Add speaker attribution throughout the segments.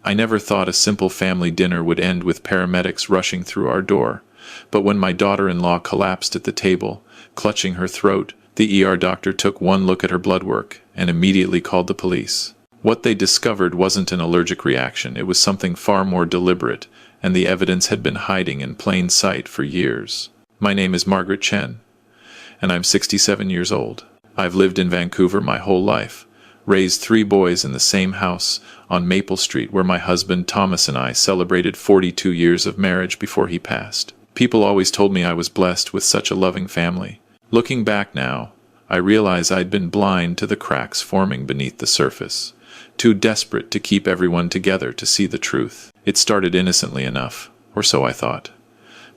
Speaker 1: I never thought a simple family dinner would end with paramedics rushing through our door, but when my daughter-in-law collapsed at the table, clutching her throat, the ER doctor took one look at her blood work and immediately called the police. What they discovered wasn't an allergic reaction, it was something far more deliberate, and the evidence had been hiding in plain sight for years. My name is Margaret Chen, and I'm 67 years old. I've lived in Vancouver my whole life, raised 3 boys in the same house on Maple Street where my husband Thomas and I celebrated 42 years of marriage before he passed. People always told me I was blessed with such a loving family. Looking back now, I realize I'd been blind to the cracks forming beneath the surface, too desperate to keep everyone together to see the truth. It started innocently enough, or so I thought.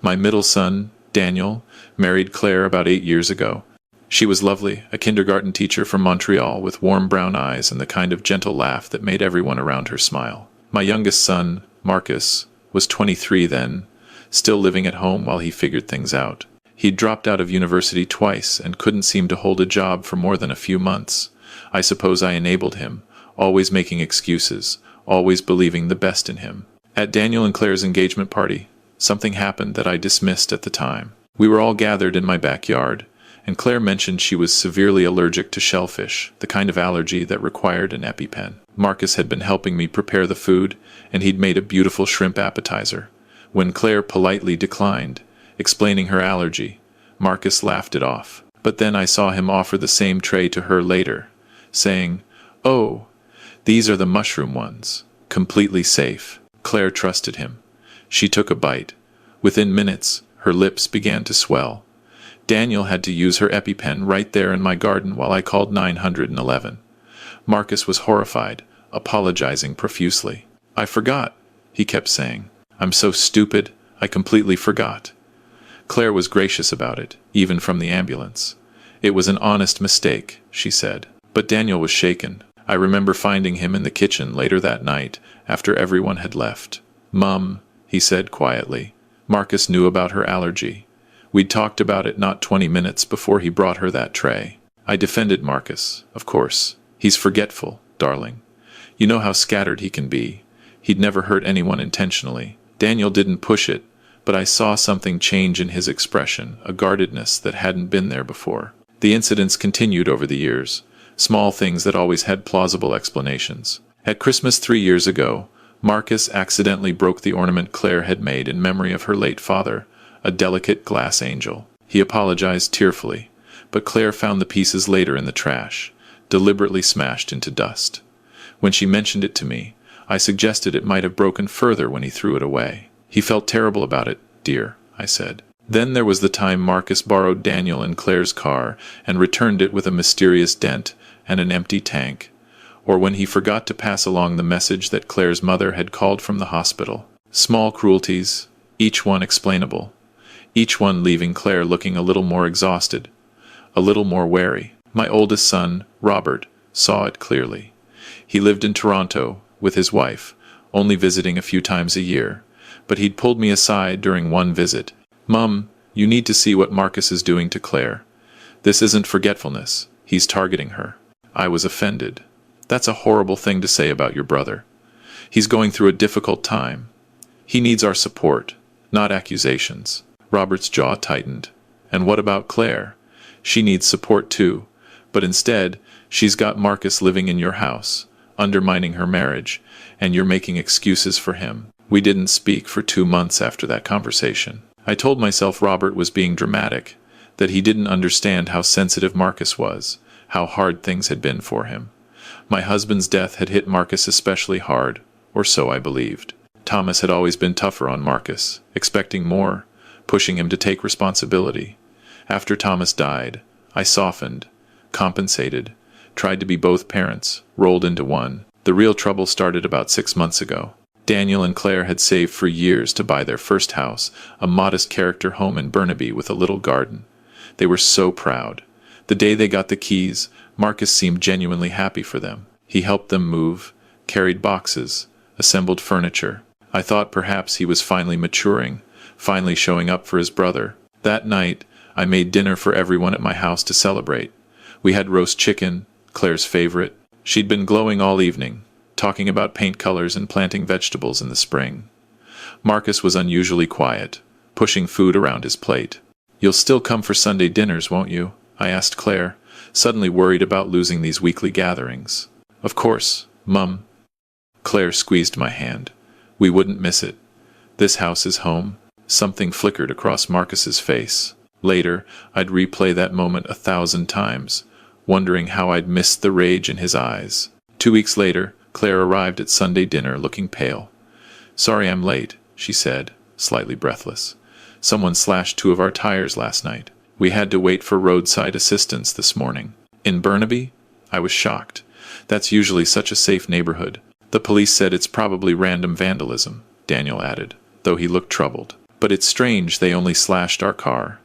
Speaker 1: My middle son, Daniel, married Claire about 8 years ago. She was lovely, a kindergarten teacher from Montreal with warm brown eyes and the kind of gentle laugh that made everyone around her smile. My youngest son, Marcus, was 23 then, still living at home while he figured things out. He'd dropped out of university twice and couldn't seem to hold a job for more than a few months. I suppose I enabled him, always making excuses, always believing the best in him. At Daniel and Claire's engagement party, something happened that I dismissed at the time. We were all gathered in my backyard, and Claire mentioned she was severely allergic to shellfish, the kind of allergy that required an EpiPen. Marcus had been helping me prepare the food, and he'd made a beautiful shrimp appetizer. When Claire politely declined, explaining her allergy, Marcus laughed it off. But then I saw him offer the same tray to her later, saying, "Oh, these are the mushroom ones. Completely safe." Claire trusted him. She took a bite. Within minutes, her lips began to swell. Daniel had to use her EpiPen right there in my garden while I called 911. Marcus was horrified, apologizing profusely. "I forgot," he kept saying. "I'm so stupid, I completely forgot." Claire was gracious about it, even from the ambulance. "It was an honest mistake," she said. But Daniel was shaken. I remember finding him in the kitchen later that night, after everyone had left. "Mum," he said quietly, "Marcus knew about her allergy. We'd talked about it not 20 minutes before he brought her that tray." I defended Marcus, of course. "He's forgetful, darling. You know how scattered he can be. He'd never hurt anyone intentionally." Daniel didn't push it, but I saw something change in his expression, a guardedness that hadn't been there before. The incidents continued over the years, small things that always had plausible explanations. At Christmas 3 years ago, Marcus accidentally broke the ornament Claire had made in memory of her late father, a delicate glass angel. He apologized tearfully, but Claire found the pieces later in the trash, deliberately smashed into dust. When she mentioned it to me, I suggested it might have broken further when he threw it away. "He felt terrible about it, dear," I said. Then there was the time Marcus borrowed Daniel and Claire's car and returned it with a mysterious dent and an empty tank, or when he forgot to pass along the message that Claire's mother had called from the hospital. Small cruelties, each one explainable, each one leaving Claire looking a little more exhausted, a little more wary. My oldest son, Robert, saw it clearly. He lived in Toronto with his wife, only visiting a few times a year, but he'd pulled me aside during one visit. "Mum, you need to see what Marcus is doing to Claire. This isn't forgetfulness, he's targeting her." I was offended. "That's a horrible thing to say about your brother. He's going through a difficult time. He needs our support, not accusations." Robert's jaw tightened. "And what about Claire? She needs support too, but instead, she's got Marcus living in your house, undermining her marriage, and you're making excuses for him." We didn't speak for 2 months after that conversation. I told myself Robert was being dramatic, that he didn't understand how sensitive Marcus was, how hard things had been for him. My husband's death had hit Marcus especially hard, or so I believed. Thomas had always been tougher on Marcus, expecting more, pushing him to take responsibility. After Thomas died, I softened, compensated, tried to be both parents, rolled into one. The real trouble started about 6 months ago. Daniel and Claire had saved for years to buy their first house, a modest character home in Burnaby with a little garden. They were so proud. The day they got the keys, Marcus seemed genuinely happy for them. He helped them move, carried boxes, assembled furniture. I thought perhaps he was finally maturing, finally showing up for his brother. That night, I made dinner for everyone at my house to celebrate. We had roast chicken, Claire's favorite. She'd been glowing all evening, talking about paint colors and planting vegetables in the spring. Marcus was unusually quiet, pushing food around his plate. "You'll still come for Sunday dinners, won't you?" I asked Claire, suddenly worried about losing these weekly gatherings. "Of course, Mum." Claire squeezed my hand. "We wouldn't miss it. This house is home." Something flickered across Marcus's face. Later, I'd replay that moment 1,000 times, wondering how I'd missed the rage in his eyes. 2 weeks later, Claire arrived at Sunday dinner looking pale. "Sorry I'm late," she said, slightly breathless. "Someone slashed 2 of our tires last night. We had to wait for roadside assistance this morning." "In Burnaby?" I was shocked. That's usually such a safe neighborhood. "The police said it's probably random vandalism," Daniel added, though he looked troubled. "But it's strange they only slashed our car.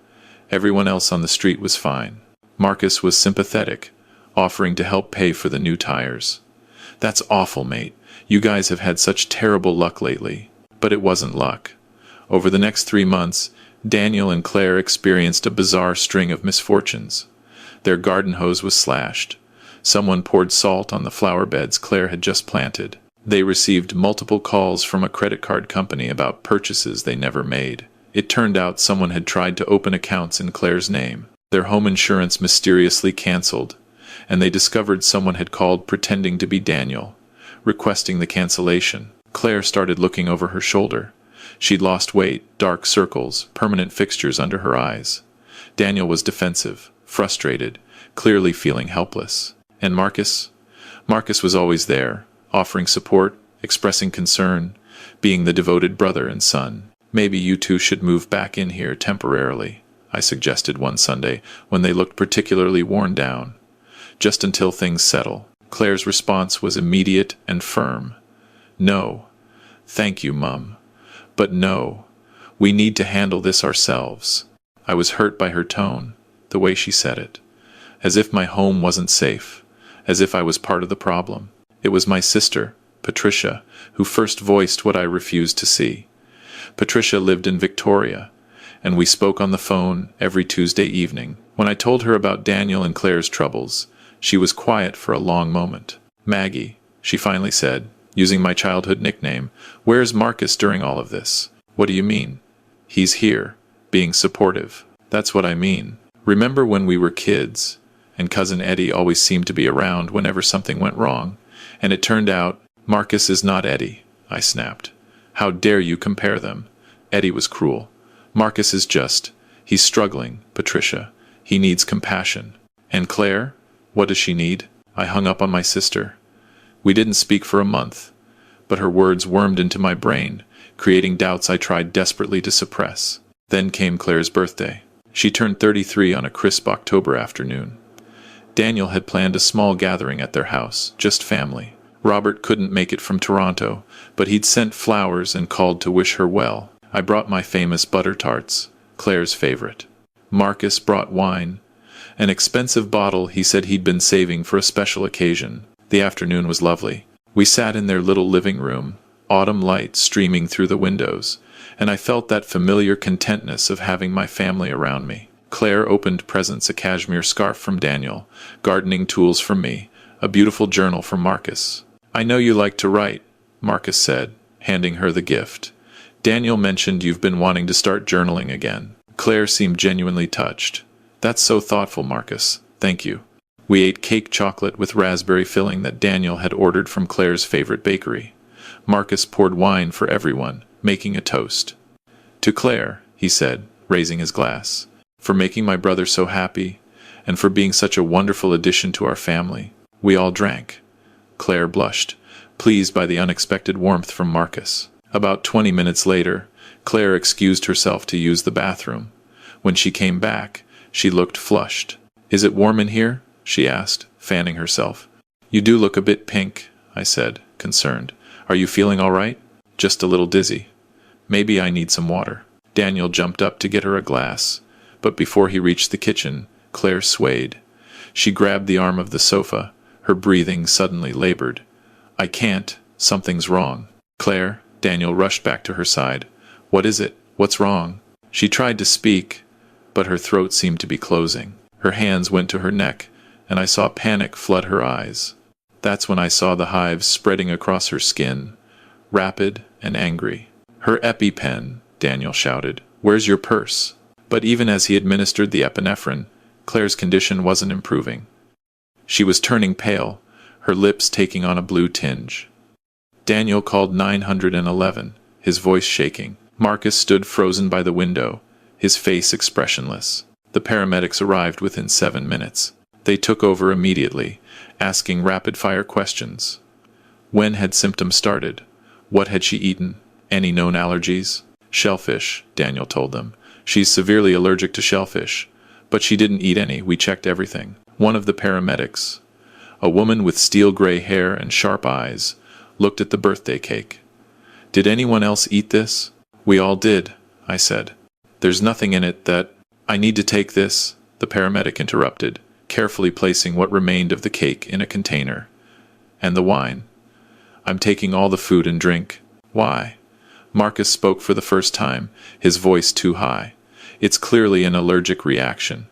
Speaker 1: Everyone else on the street was fine." Marcus was sympathetic, offering to help pay for the new tires. "That's awful, mate. You guys have had such terrible luck lately." But it wasn't luck. Over the next 3 months, Daniel and Claire experienced a bizarre string of misfortunes. Their garden hose was slashed. Someone poured salt on the flower beds Claire had just planted. They received multiple calls from a credit card company about purchases they never made. It turned out someone had tried to open accounts in Claire's name. Their home insurance mysteriously canceled, and they discovered someone had called pretending to be Daniel, requesting the cancellation. Claire started looking over her shoulder. She'd lost weight, dark circles, permanent fixtures under her eyes. Daniel was defensive, frustrated, clearly feeling helpless. And Marcus? Marcus was always there, offering support, expressing concern, being the devoted brother and son. "Maybe you two should move back in here temporarily," I suggested one Sunday when they looked particularly worn down. "Just until things settle." Claire's response was immediate and firm. "No. Thank you, Mum. But no. We need to handle this ourselves." I was hurt by her tone, the way she said it. As if my home wasn't safe. As if I was part of the problem. It was my sister, Patricia, who first voiced what I refused to see. Patricia lived in Victoria, and we spoke on the phone every Tuesday evening. When I told her about Daniel and Claire's troubles, she was quiet for a long moment. "Maggie," she finally said, using my childhood nickname, "where's Marcus during all of this?" "What do you mean?" "He's here, being supportive." "That's what I mean. Remember when we were kids, and Cousin Eddie always seemed to be around whenever something went wrong, and it turned out, Marcus is not Eddie," I snapped. "How dare you compare them? Eddie was cruel. Marcus is he's struggling, Patricia. He needs compassion." "And Claire? What does she need?" I hung up on my sister. We didn't speak for a month, but her words wormed into my brain, creating doubts I tried desperately to suppress. Then came Claire's birthday. She turned 33 on a crisp October afternoon. Daniel had planned a small gathering at their house, just family. Robert couldn't make it from Toronto, but he'd sent flowers and called to wish her well. I brought my famous butter tarts, Claire's favorite. Marcus brought wine, an expensive bottle he said he'd been saving for a special occasion. The afternoon was lovely. We sat in their little living room, autumn light streaming through the windows, and I felt that familiar contentness of having my family around me. Claire opened presents, a cashmere scarf from Daniel, gardening tools from me, a beautiful journal from Marcus. "I know you like to write," Marcus said, handing her the gift. "Daniel mentioned you've been wanting to start journaling again." Claire seemed genuinely touched. "That's so thoughtful, Marcus. Thank you." We ate cake chocolate with raspberry filling that Daniel had ordered from Claire's favorite bakery. Marcus poured wine for everyone, making a toast. "To Claire," he said, raising his glass, "for making my brother so happy, and for being such a wonderful addition to our family." We all drank. Claire blushed, pleased by the unexpected warmth from Marcus. About 20 minutes later, Claire excused herself to use the bathroom. When she came back, she looked flushed. "Is it warm in here?" she asked, fanning herself. "You do look a bit pink," I said, concerned. "Are you feeling all right?" "Just a little dizzy. Maybe I need some water." Daniel jumped up to get her a glass, but before he reached the kitchen, Claire swayed. She grabbed the arm of the sofa, her breathing suddenly labored. "I can't. Something's wrong." "Claire," Daniel rushed back to her side. "What is it? What's wrong?" She tried to speak, but her throat seemed to be closing. Her hands went to her neck, and I saw panic flood her eyes. That's when I saw the hives spreading across her skin, rapid and angry. "Her EpiPen," Daniel shouted. "Where's your purse?" But even as he administered the epinephrine, Claire's condition wasn't improving. She was turning pale, her lips taking on a blue tinge. Daniel called 911, his voice shaking. Marcus stood frozen by the window, his face expressionless. The paramedics arrived within 7 minutes. They took over immediately, asking rapid-fire questions. When had symptoms started? What had she eaten? Any known allergies? "Shellfish," Daniel told them. "She's severely allergic to shellfish. But she didn't eat any, we checked everything." One of the paramedics, a woman with steel-gray hair and sharp eyes, looked at the birthday cake. "Did anyone else eat this?" "We all did," I said. "There's nothing in it that—" "I need to take this," the paramedic interrupted, carefully placing what remained of the cake in a container. "And the wine." "I'm taking all the food and drink." "Why?" Marcus spoke for the first time, his voice too high. "It's clearly an allergic reaction.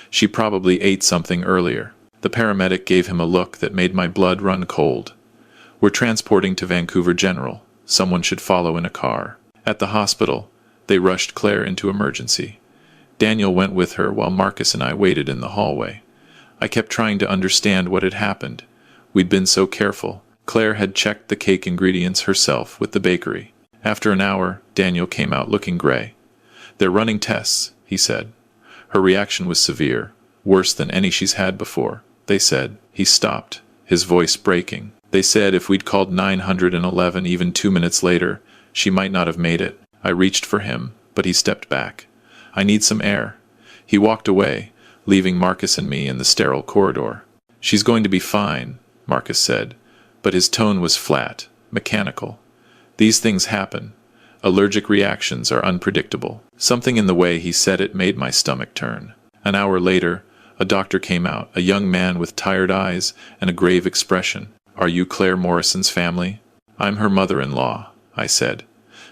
Speaker 1: She probably ate something earlier." The paramedic gave him a look that made my blood run cold. "We're transporting to Vancouver General. Someone should follow in a car." At the hospital, they rushed Claire into emergency. Daniel went with her while Marcus and I waited in the hallway. I kept trying to understand what had happened. We'd been so careful. Claire had checked the cake ingredients herself with the bakery. After an hour, Daniel came out looking gray. "They're running tests," he said. "Her reaction was severe, worse than any she's had before. They said—" He stopped, his voice breaking. "They said if we'd called 911 even 2 minutes later, she might not have made it." I reached for him, but he stepped back. "I need some air." He walked away, leaving Marcus and me in the sterile corridor. "She's going to be fine," Marcus said, but his tone was flat, mechanical. "These things happen. Allergic reactions are unpredictable." Something in the way he said it made my stomach turn. An hour later, a doctor came out, a young man with tired eyes and a grave expression. "Are you Claire Morrison's family?" "I'm her mother-in-law," I said.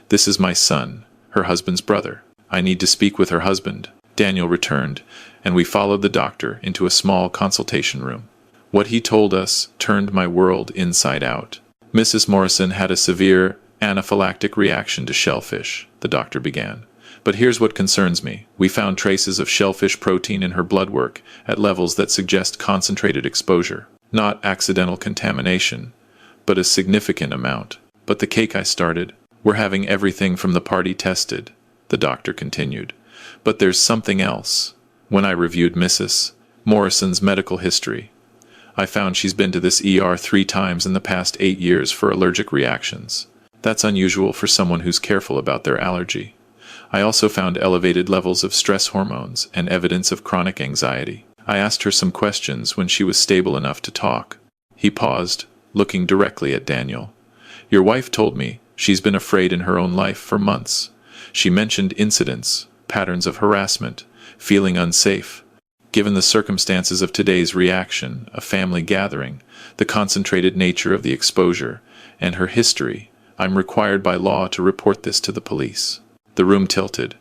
Speaker 1: "This is my son, her husband's brother. I need to speak with her husband." Daniel returned, and we followed the doctor into a small consultation room. What he told us turned my world inside out. "Mrs. Morrison had a severe anaphylactic reaction to shellfish," the doctor began. "But here's what concerns me. We found traces of shellfish protein in her blood work at levels that suggest concentrated exposure. Not accidental contamination, but a significant amount." "But the cake," I started. "We're having everything from the party tested," the doctor continued. "But there's something else. When I reviewed Mrs. Morrison's medical history, I found she's been to this ER 3 times in the past 8 years for allergic reactions. That's unusual for someone who's careful about their allergy. I also found elevated levels of stress hormones and evidence of chronic anxiety." I asked her some questions when she was stable enough to talk. He paused, looking directly at Daniel. "Your wife told me she's been afraid in her own life for months. She mentioned incidents, patterns of harassment, feeling unsafe. Given the circumstances of today's reaction, a family gathering, the concentrated nature of the exposure, and her history, I'm required by law to report this to the police." The room tilted.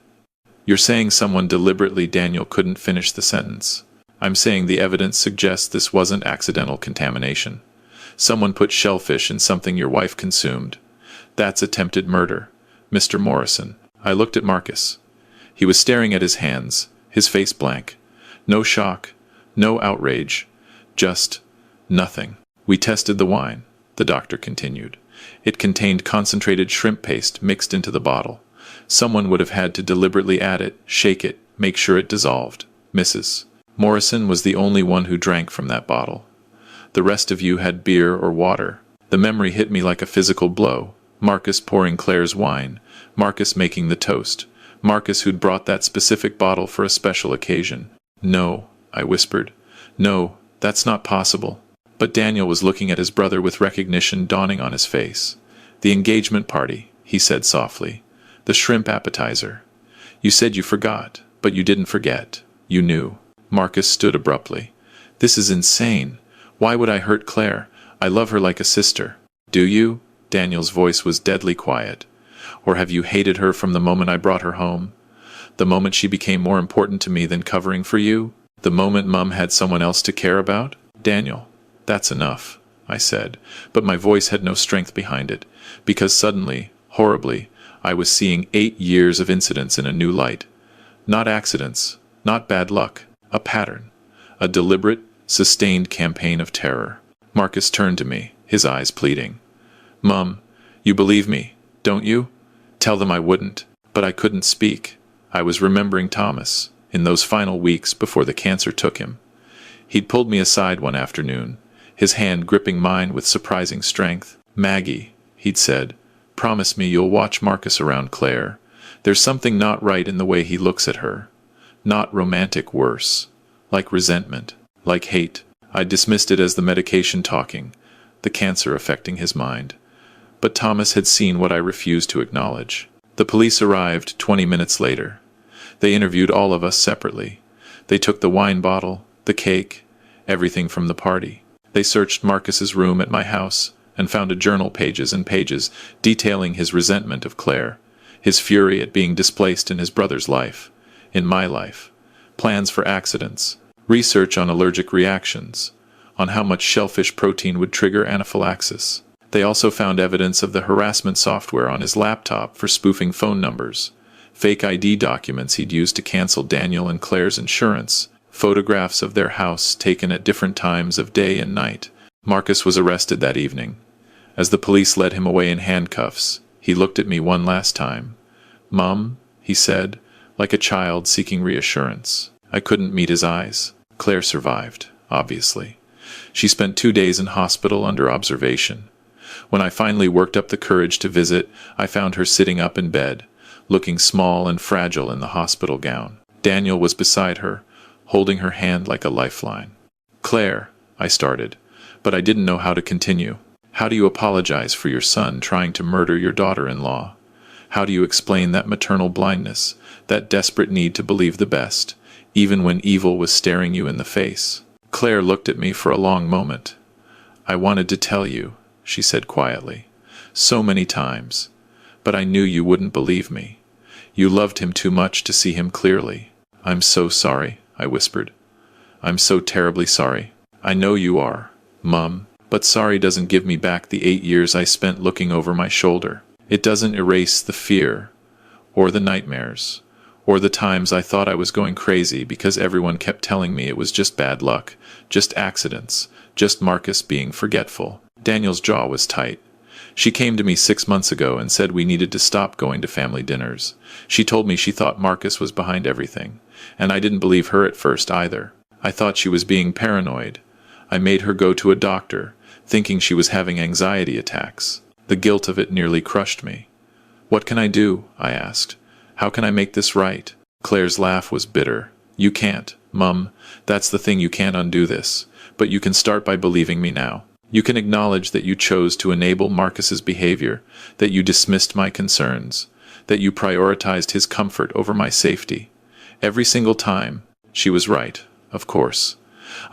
Speaker 1: "You're saying someone deliberately—" Daniel couldn't finish the sentence. "I'm saying the evidence suggests this wasn't accidental contamination. Someone put shellfish in something your wife consumed. That's attempted murder, Mr. Morrison." I looked at Marcus. He was staring at his hands, his face blank. No shock, no outrage, just nothing. "We tested the wine," the doctor continued. "It contained concentrated shrimp paste mixed into the bottle. Someone would have had to deliberately add it, shake it, make sure it dissolved. Mrs. Morrison was the only one who drank from that bottle. The rest of you had beer or water." The memory hit me like a physical blow. Marcus pouring Claire's wine, Marcus making the toast, Marcus who'd brought that specific bottle for a special occasion. "No," I whispered. "No, that's not possible." But Daniel was looking at his brother with recognition dawning on his face. "The engagement party," he said softly. "The shrimp appetizer. You said you forgot, but you didn't forget. You knew." Marcus stood abruptly. "This is insane. Why would I hurt Claire? I love her like a sister." "Do you?" Daniel's voice was deadly quiet. "Or have you hated her from the moment I brought her home? The moment she became more important to me than covering for you? The moment Mum had someone else to care about?" "Daniel, that's enough," I said, but my voice had no strength behind it, because suddenly, horribly, I was seeing 8 years of incidents in a new light. Not accidents, not bad luck, a pattern, a deliberate, sustained campaign of terror. Marcus turned to me, his eyes pleading. "Mum, you believe me, don't you?" Tell them I wouldn't, but I couldn't speak. I was remembering Thomas, in those final weeks before the cancer took him. He'd pulled me aside one afternoon, his hand gripping mine with surprising strength. "Maggie," he'd said, "promise me you'll watch Marcus around Claire. There's something not right in the way he looks at her. Not romantic, worse. Like resentment, like hate." I dismissed it as the medication talking, the cancer affecting his mind. But Thomas had seen what I refused to acknowledge. The police arrived 20 minutes later. They interviewed all of us separately. They took the wine bottle, the cake, everything from the party. They searched Marcus's room at my house and found journal pages and pages detailing his resentment of Claire, his fury at being displaced in his brother's life, in my life, plans for accidents, research on allergic reactions, on how much shellfish protein would trigger anaphylaxis. They also found evidence of the harassment software on his laptop for spoofing phone numbers, fake ID documents he'd used to cancel Daniel and Claire's insurance, photographs of their house taken at different times of day and night. Marcus was arrested that evening. As the police led him away in handcuffs, he looked at me one last time. "Mum," he said, like a child seeking reassurance. I couldn't meet his eyes. Claire survived, obviously. She spent 2 days in hospital under observation. When I finally worked up the courage to visit, I found her sitting up in bed, looking small and fragile in the hospital gown. Daniel was beside her, holding her hand like a lifeline. "Claire," I started, but I didn't know how to continue. "How do you apologize for your son trying to murder your daughter-in-law? How do you explain that maternal blindness, that desperate need to believe the best, even when evil was staring you in the face?" Claire looked at me for a long moment. "I wanted to tell you," she said quietly, "so many times, but I knew you wouldn't believe me. You loved him too much to see him clearly. I'm so sorry," I whispered. "I'm so terribly sorry. I know you are, Mum, but sorry doesn't give me back the 8 years I spent looking over my shoulder. It doesn't erase the fear, or the nightmares, or the times I thought I was going crazy because everyone kept telling me it was just bad luck, just accidents, just Marcus being forgetful." Daniel's jaw was tight. "She came to me 6 months ago and said we needed to stop going to family dinners. She told me she thought Marcus was behind everything, and I didn't believe her at first either. I thought she was being paranoid. I made her go to a doctor, thinking she was having anxiety attacks. The guilt of it nearly crushed me. What can I do?" I asked. "How can I make this right?" Claire's laugh was bitter. "You can't, Mum. That's the thing, you can't undo this. But you can start by believing me now. You can acknowledge that you chose to enable Marcus's behavior, that you dismissed my concerns, that you prioritized his comfort over my safety. Every single time." She was right, of course.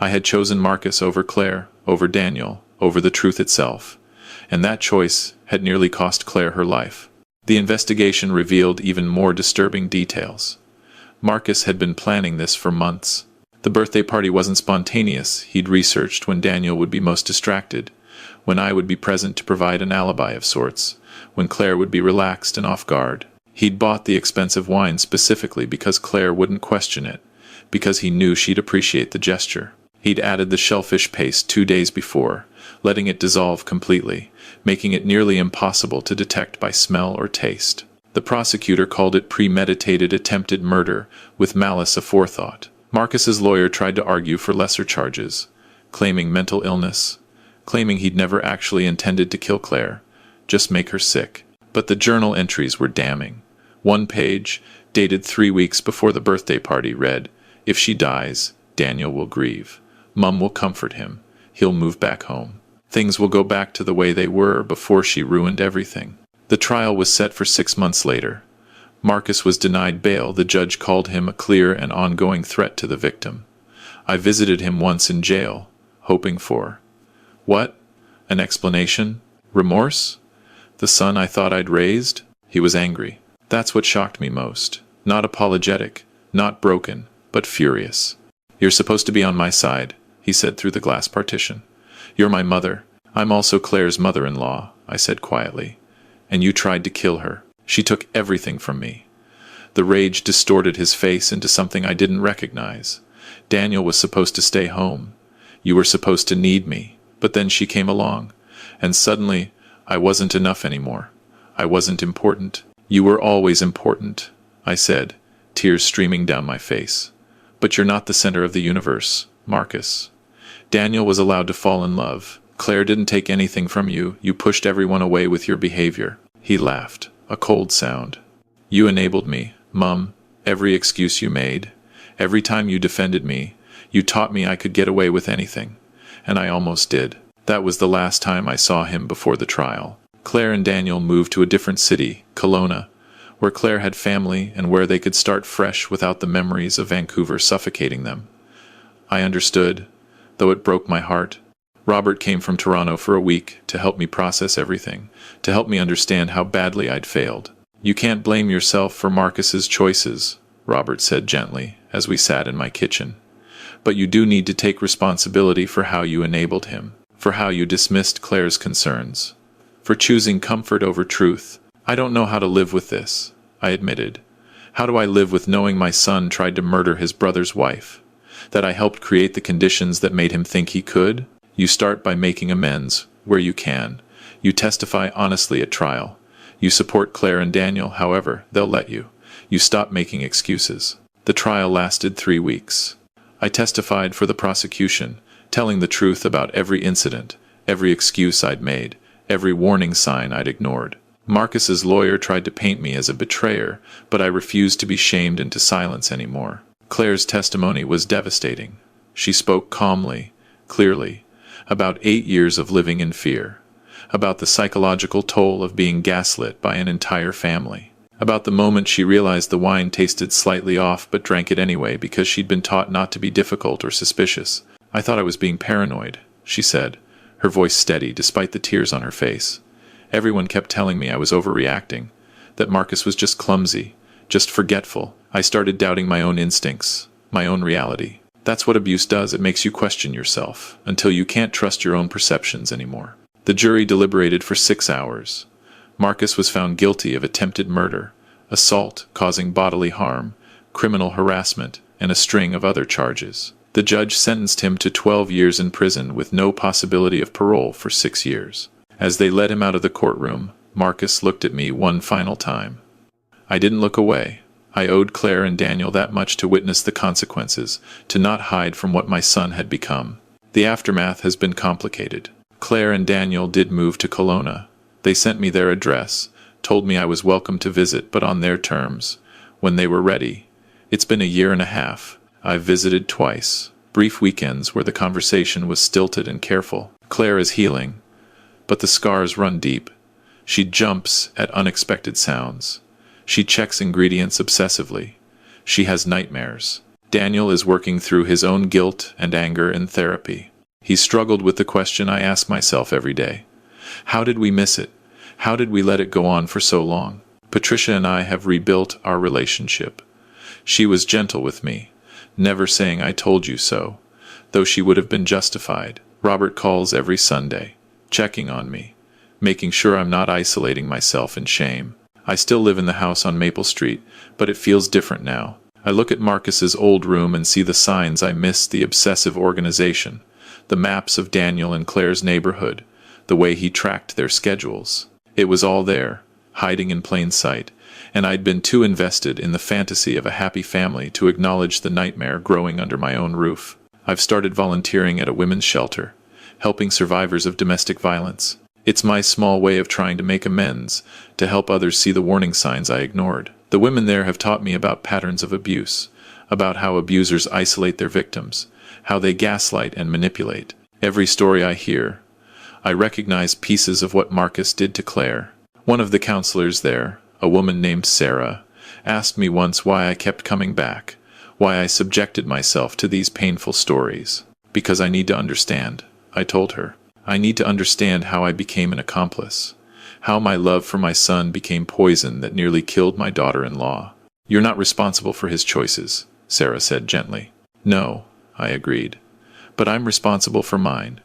Speaker 1: I had chosen Marcus over Claire, over Daniel, over the truth itself. And that choice had nearly cost Claire her life. The investigation revealed even more disturbing details. Marcus had been planning this for months. The birthday party wasn't spontaneous. He'd researched when Daniel would be most distracted, when I would be present to provide an alibi of sorts, when Claire would be relaxed and off guard. He'd bought the expensive wine specifically because Claire wouldn't question it, because he knew she'd appreciate the gesture. He'd added the shellfish paste 2 days before, letting it dissolve completely, making it nearly impossible to detect by smell or taste. The prosecutor called it premeditated attempted murder with malice aforethought. Marcus's lawyer tried to argue for lesser charges, claiming mental illness, claiming he'd never actually intended to kill Claire, just make her sick. But the journal entries were damning. One page, dated 3 weeks before the birthday party, read, "If she dies, Daniel will grieve. Mum will comfort him. He'll move back home. Things will go back to the way they were before she ruined everything." The trial was set for 6 months later. Marcus was denied bail. The judge called him a clear and ongoing threat to the victim. I visited him once in jail, hoping for what? An explanation? Remorse? The son I thought I'd raised? He was angry. That's what shocked me most. Not apologetic, not broken, but furious. "You're supposed to be on my side," he said through the glass partition. "You're my mother. I'm also Claire's mother-in-law, I said quietly. And you tried to kill her. She took everything from me. The rage distorted his face into something I didn't recognize. Daniel was supposed to stay home. You were supposed to need me. But then she came along. And suddenly, I wasn't enough anymore. I wasn't important. You were always important, I said, tears streaming down my face. But you're not the center of the universe, Marcus. Daniel was allowed to fall in love. Claire didn't take anything from you. You pushed everyone away with your behavior. He laughed, a cold sound. You enabled me, Mum. Every excuse you made, every time you defended me, you taught me I could get away with anything. And I almost did. That was the last time I saw him before the trial. Claire and Daniel moved to a different city, Kelowna, where Claire had family and where they could start fresh without the memories of Vancouver suffocating them. I understood, though it broke my heart. Robert came from Toronto for a week to help me process everything, to help me understand how badly I'd failed. You can't blame yourself for Marcus's choices, Robert said gently as we sat in my kitchen. But you do need to take responsibility for how you enabled him, for how you dismissed Claire's concerns, for choosing comfort over truth. I don't know how to live with this, I admitted. How do I live with knowing my son tried to murder his brother's wife? That I helped create the conditions that made him think he could? You start by making amends, where you can. You testify honestly at trial. You support Claire and Daniel, however they'll let you. You stop making excuses. The trial lasted 3 weeks. I testified for the prosecution, telling the truth about every incident, every excuse I'd made, every warning sign I'd ignored. Marcus's lawyer tried to paint me as a betrayer, but I refused to be shamed into silence anymore. Claire's testimony was devastating. She spoke calmly, clearly, about 8 years of living in fear, about the psychological toll of being gaslit by an entire family, about the moment she realized the wine tasted slightly off but drank it anyway because she'd been taught not to be difficult or suspicious. I thought I was being paranoid, she said, her voice steady despite the tears on her face. Everyone kept telling me I was overreacting, that Marcus was just clumsy, just forgetful. I started doubting my own instincts, my own reality. That's what abuse does. It makes you question yourself, until you can't trust your own perceptions anymore. The jury deliberated for 6 hours. Marcus was found guilty of attempted murder, assault causing bodily harm, criminal harassment, and a string of other charges. The judge sentenced him to 12 years in prison with no possibility of parole for 6 years. As they led him out of the courtroom, Marcus looked at me one final time. I didn't look away. I owed Claire and Daniel that much to witness the consequences, to not hide from what my son had become. The aftermath has been complicated. Claire and Daniel did move to Kelowna. They sent me their address, told me I was welcome to visit, but on their terms, when they were ready. It's been a year and a half. I've visited twice, brief weekends where the conversation was stilted and careful. Claire is healing, but the scars run deep. She jumps at unexpected sounds. She checks ingredients obsessively. She has nightmares. Daniel is working through his own guilt and anger in therapy. He's struggled with the question I ask myself every day. How did we miss it? How did we let it go on for so long? Patricia and I have rebuilt our relationship. She was gentle with me, never saying I told you so, though she would have been justified. Robert calls every Sunday, checking on me, making sure I'm not isolating myself in shame. I still live in the house on Maple Street, but it feels different now. I look at Marcus's old room and see the signs I missed: the obsessive organization, the maps of Daniel and Claire's neighborhood, the way he tracked their schedules. It was all there, hiding in plain sight, and I'd been too invested in the fantasy of a happy family to acknowledge the nightmare growing under my own roof. I've started volunteering at a women's shelter, helping survivors of domestic violence. It's my small way of trying to make amends, to help others see the warning signs I ignored. The women there have taught me about patterns of abuse, about how abusers isolate their victims, how they gaslight and manipulate. Every story I hear, I recognize pieces of what Marcus did to Claire. One of the counselors there, a woman named Sarah, asked me once why I kept coming back, why I subjected myself to these painful stories. Because I need to understand, I told her. I need to understand how I became an accomplice, how my love for my son became poison that nearly killed my daughter-in-law. You're not responsible for his choices, Sarah said gently. No, I agreed. But I'm responsible for mine.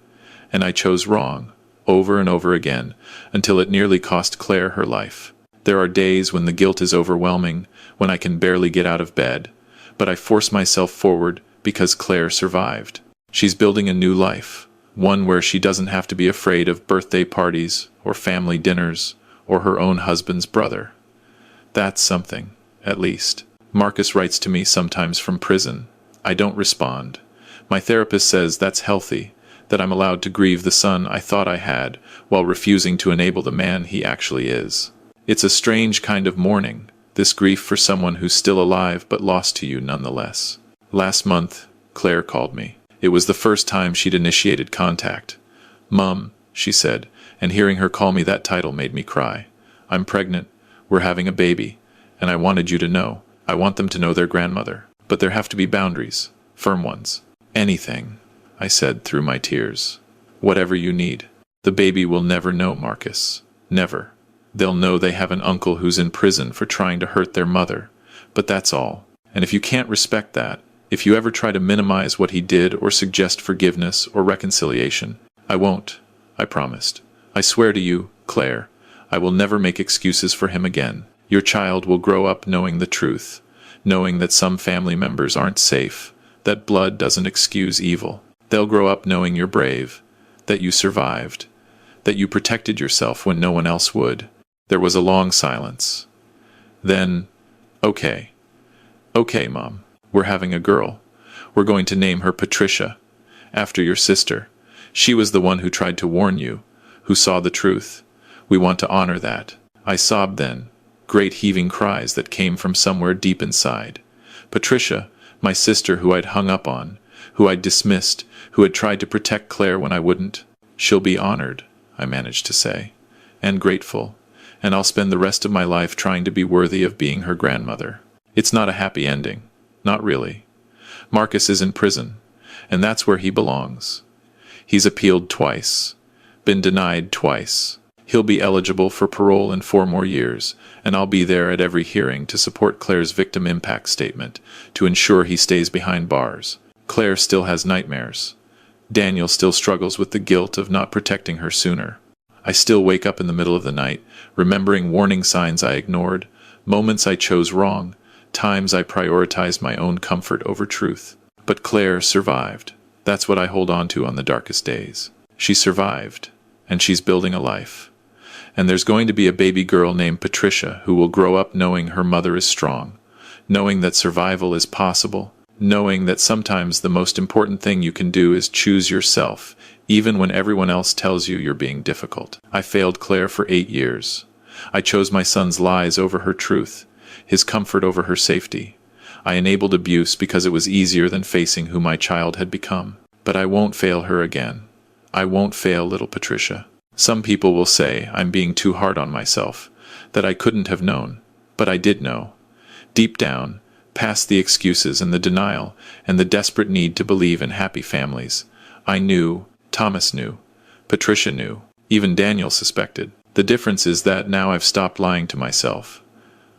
Speaker 1: And I chose wrong. over and over again, until it nearly cost Claire her life. There are days when the guilt is overwhelming, when I can barely get out of bed, but I force myself forward because Claire survived. She's building a new life, one where she doesn't have to be afraid of birthday parties or family dinners or her own husband's brother. That's something, at least. Marcus writes to me sometimes from prison. I don't respond. My therapist says that's healthy, that I'm allowed to grieve the son I thought I had while refusing to enable the man he actually is. It's a strange kind of mourning, this grief for someone who's still alive but lost to you nonetheless. Last month, Claire called me. It was the first time she'd initiated contact. "Mum," she said, and hearing her call me that title made me cry. "I'm pregnant. We're having a baby. And I wanted you to know. I want them to know their grandmother. But there have to be boundaries. Firm ones. Anything," I said through my tears. "Whatever you need. The baby will never know, Marcus. Never. They'll know they have an uncle who's in prison for trying to hurt their mother. But that's all. And if you can't respect that, if you ever try to minimize what he did or suggest forgiveness or reconciliation, I won't," I promised. "I swear to you, Claire, I will never make excuses for him again. Your child will grow up knowing the truth, knowing that some family members aren't safe, that blood doesn't excuse evil. They'll grow up knowing you're brave, that you survived, that you protected yourself when no one else would." There was a long silence. Then, "Okay, Mom. We're having a girl. We're going to name her Patricia, after your sister. She was the one who tried to warn you, who saw the truth. We want to honor that." I sobbed then, great heaving cries that came from somewhere deep inside. Patricia, my sister who I'd hung up on, who I'd dismissed, who had tried to protect Claire when I wouldn't. "She'll be honored," I managed to say, "and grateful, and I'll spend the rest of my life trying to be worthy of being her grandmother." It's not a happy ending. Not really. Marcus is in prison, and that's where he belongs. He's appealed twice, been denied twice. He'll be eligible for parole in 4 more years, and I'll be there at every hearing to support Claire's victim impact statement, to ensure he stays behind bars. Claire still has nightmares. Daniel still struggles with the guilt of not protecting her sooner. I still wake up in the middle of the night, remembering warning signs I ignored, moments I chose wrong, times I prioritized my own comfort over truth. But Claire survived. That's what I hold on to on the darkest days. She survived, and she's building a life. And there's going to be a baby girl named Patricia who will grow up knowing her mother is strong, knowing that survival is possible, knowing that sometimes the most important thing you can do is choose yourself, even when everyone else tells you you're being difficult. I failed Claire for 8 years. I chose my son's lies over her truth, his comfort over her safety. I enabled abuse because it was easier than facing who my child had become. But I won't fail her again. I won't fail little Patricia. Some people will say I'm being too hard on myself, that I couldn't have known. But I did know. Deep down, past the excuses and the denial and the desperate need to believe in happy families, I knew, Thomas knew, Patricia knew, even Daniel suspected. The difference is that now I've stopped lying to myself.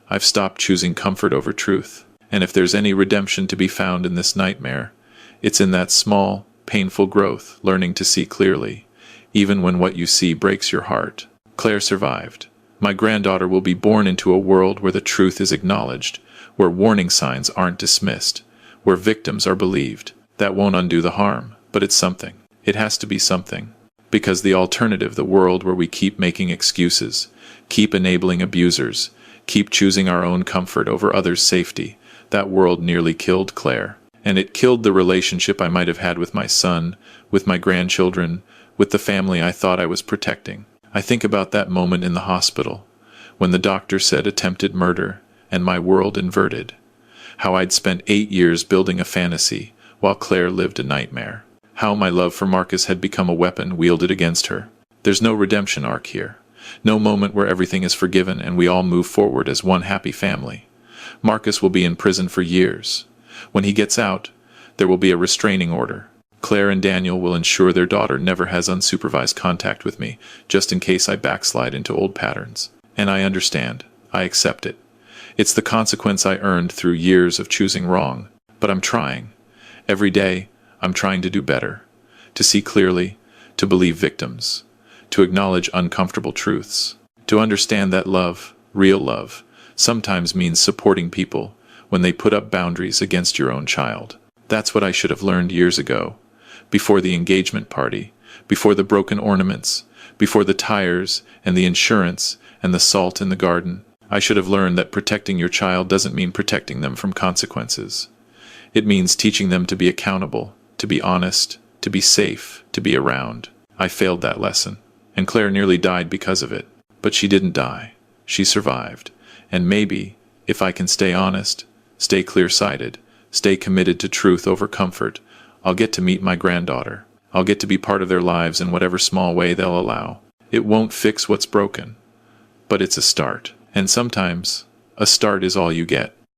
Speaker 1: I've stopped choosing comfort over truth. And if there's any redemption to be found in this nightmare, it's in that small, painful growth, learning to see clearly, even when what you see breaks your heart. Claire survived. My granddaughter will be born into a world where the truth is acknowledged, where warning signs aren't dismissed, where victims are believed. That won't undo the harm, but it's something. It has to be something. Because the alternative, the world where we keep making excuses, keep enabling abusers, keep choosing our own comfort over others' safety, that world nearly killed Claire. And it killed the relationship I might have had with my son, with my grandchildren, with the family I thought I was protecting. I think about that moment in the hospital, when the doctor said attempted murder, and my world inverted. How I'd spent 8 years building a fantasy, while Claire lived a nightmare. How my love for Marcus had become a weapon wielded against her. There's no redemption arc here. No moment where everything is forgiven and we all move forward as one happy family. Marcus will be in prison for years. When he gets out, there will be a restraining order. Claire and Daniel will ensure their daughter never has unsupervised contact with me, just in case I backslide into old patterns. And I understand. I accept it. It's the consequence I earned through years of choosing wrong. But I'm trying. Every day, I'm trying to do better. To see clearly, to believe victims, to acknowledge uncomfortable truths, to understand that love, real love, sometimes means supporting people when they put up boundaries against your own child. That's what I should have learned years ago, before the engagement party, before the broken ornaments, before the tires and the insurance and the salt in the garden. I should have learned that protecting your child doesn't mean protecting them from consequences. It means teaching them to be accountable, to be honest, to be safe, to be around. I failed that lesson, and Claire nearly died because of it. But she didn't die. She survived. And maybe, if I can stay honest, stay clear-sighted, stay committed to truth over comfort, I'll get to meet my granddaughter. I'll get to be part of their lives in whatever small way they'll allow. It won't fix what's broken, but it's a start. And sometimes, a start is all you get.